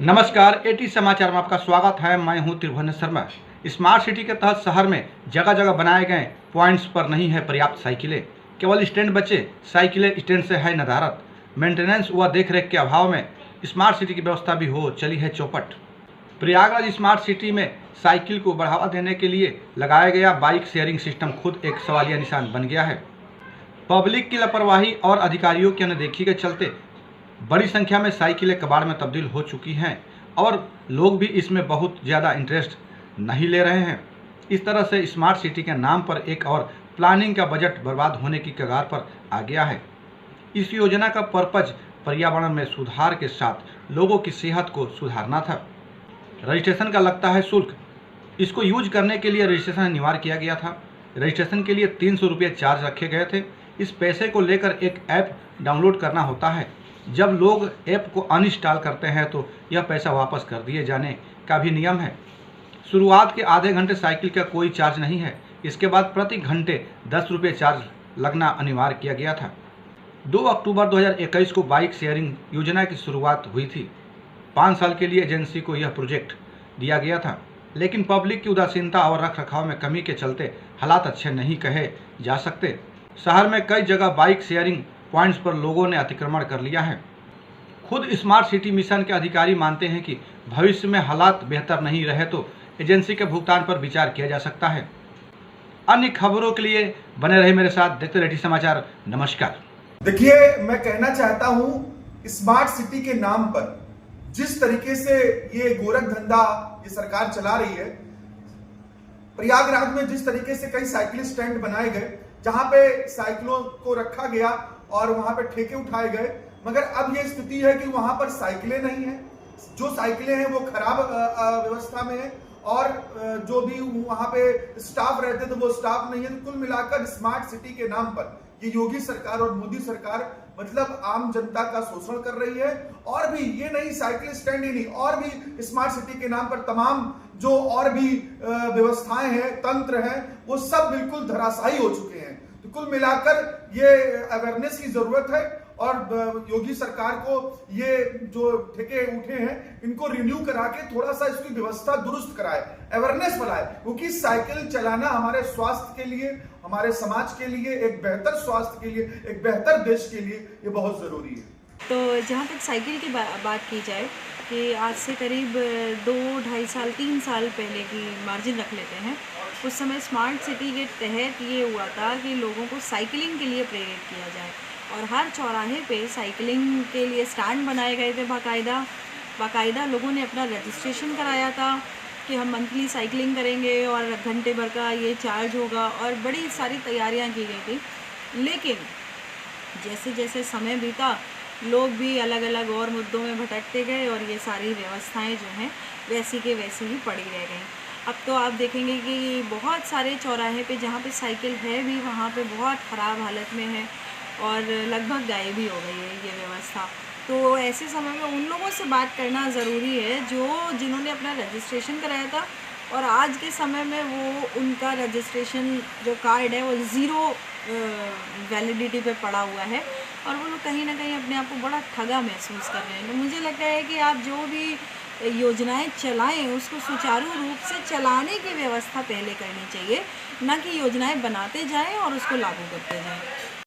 नमस्कार, एटी समाचार में आपका स्वागत है। मैं हूं त्रिभुवन शर्मा। स्मार्ट सिटी के तहत शहर में जगह जगह बनाए गए पॉइंट्स पर नहीं है पर्याप्त साइकिलें। केवल स्टैंड बचे, साइकिलें स्टैंड से है नदारत। मेंटेनेंस व देखरेख के अभाव में स्मार्ट सिटी की व्यवस्था भी हो चली है चौपट। प्रयागराज स्मार्ट सिटी में साइकिल को बढ़ावा देने के लिए लगाया गया बाइक शेयरिंग सिस्टम खुद एक सवालिया निशान बन गया है। पब्लिक की लापरवाही और अधिकारियों की अनदेखी के चलते बड़ी संख्या में साइकिलें कबाड़ में तब्दील हो चुकी हैं और लोग भी इसमें बहुत ज़्यादा इंटरेस्ट नहीं ले रहे हैं। इस तरह से स्मार्ट सिटी के नाम पर एक और प्लानिंग का बजट बर्बाद होने की कगार पर आ गया है। इस योजना का पर्पज पर्यावरण में सुधार के साथ लोगों की सेहत को सुधारना था। रजिस्ट्रेशन का लगता है शुल्क। इसको यूज करने के लिए रजिस्ट्रेशन अनिवार्य किया गया था। रजिस्ट्रेशन के लिए 300 रुपये चार्ज रखे गए थे। इस पैसे को लेकर एक ऐप डाउनलोड करना होता है। जब लोग ऐप को अनइंस्टॉल करते हैं तो यह पैसा वापस कर दिए जाने का भी नियम है। शुरुआत के आधे घंटे साइकिल का कोई चार्ज नहीं है। इसके बाद प्रति घंटे 10 रुपये चार्ज लगना अनिवार्य किया गया था। 2 अक्टूबर 2021 को बाइक शेयरिंग योजना की शुरुआत हुई थी। 5 साल के लिए एजेंसी को यह प्रोजेक्ट दिया गया था, लेकिन पब्लिक की उदासीनता और रख रखाव में कमी के चलते हालात अच्छे नहीं कहे जा सकते। शहर में कई जगह बाइक शेयरिंग पॉइंट्स पर लोगों ने अतिक्रमण कर लिया है। खुद स्मार्ट सिटी मिशन के अधिकारी मानते हैं कि भविष्य में हालात बेहतर नहीं रहे तो एजेंसी के भुगतान पर विचार किया जा सकता है। अन्य खबरों के लिए बने रहे मेरे साथ, देखते रहिए समाचार। नमस्कार। देखिए, मैं कहना चाहता हूं, स्मार्ट सिटी के नाम पर जिस तरीके से ये गोरख धंधा ये सरकार चला रही है, प्रयागराज में जिस तरीके से कई साइकिल स्टैंड बनाए गए जहां पे साइकिलों को रखा गया और वहां पे ठेके उठाए गए, मगर अब ये स्थिति है कि वहां पर साइकिलें नहीं है। जो साइकिलें हैं वो खराब व्यवस्था में है और जो भी वहां पे स्टाफ रहते थे वो स्टाफ नहीं है। तो कुल मिलाकर स्मार्ट सिटी के नाम पर ये योगी सरकार और मोदी सरकार मतलब आम जनता का शोषण कर रही है। और भी ये नहीं, साइकिल स्टैंड ही नहीं, और भी स्मार्ट सिटी के नाम पर तमाम जो और भी व्यवस्थाएं हैं, तंत्र हैं, वो सब बिल्कुल धराशायी हो चुके हैं। तो कुल मिलाकर ये अवेयरनेस की जरूरत है और योगी सरकार को ये जो ठेके उठे हैं इनको रिन्यू करा के थोड़ा सा इसकी व्यवस्था दुरुस्त कराए, अवेयरनेस बढ़ाए, क्योंकि साइकिल चलाना हमारे स्वास्थ्य के लिए, हमारे समाज के लिए, एक बेहतर स्वास्थ्य के लिए, एक बेहतर देश के लिए ये बहुत जरूरी है। तो जहाँ तक साइकिल की बात की जाए कि आज से करीब 2-2.5 साल 3 साल पहले की मार्जिन रख लेते हैं, उस समय स्मार्ट सिटी के तहत ये हुआ था कि लोगों को साइकिलिंग के लिए प्रेरित किया जाए और हर चौराहे पे साइकिलिंग के लिए स्टैंड बनाए गए थे। बाकायदा लोगों ने अपना रजिस्ट्रेशन कराया था कि हम मंथली साइकिलिंग करेंगे और घंटे भर का ये चार्ज होगा और बड़ी सारी तैयारियां की गई थी। लेकिन जैसे जैसे समय बीता, लोग भी अलग अलग और मुद्दों में भटकते गए और ये सारी व्यवस्थाएं जो हैं वैसी के वैसी ही पड़ी रह गई। अब तो आप देखेंगे कि बहुत सारे चौराहे पे जहाँ पे साइकिल है भी वहाँ पे बहुत ख़राब हालत में है और लगभग गायब ही हो गई है ये व्यवस्था। तो ऐसे समय में उन लोगों से बात करना ज़रूरी है जिन्होंने अपना रजिस्ट्रेशन कराया था और आज के समय में वो उनका रजिस्ट्रेशन जो कार्ड है वो 0 वैलिडिटी पे पड़ा हुआ है और वो लोग कहीं ना कहीं अपने आप को बड़ा ठगा महसूस कर रहे हैं। तो मुझे लगता है कि आप जो भी योजनाएं चलाएं उसको सुचारू रूप से चलाने की व्यवस्था पहले करनी चाहिए, ना कि योजनाएं बनाते जाएं और उसको लागू करते जाएं।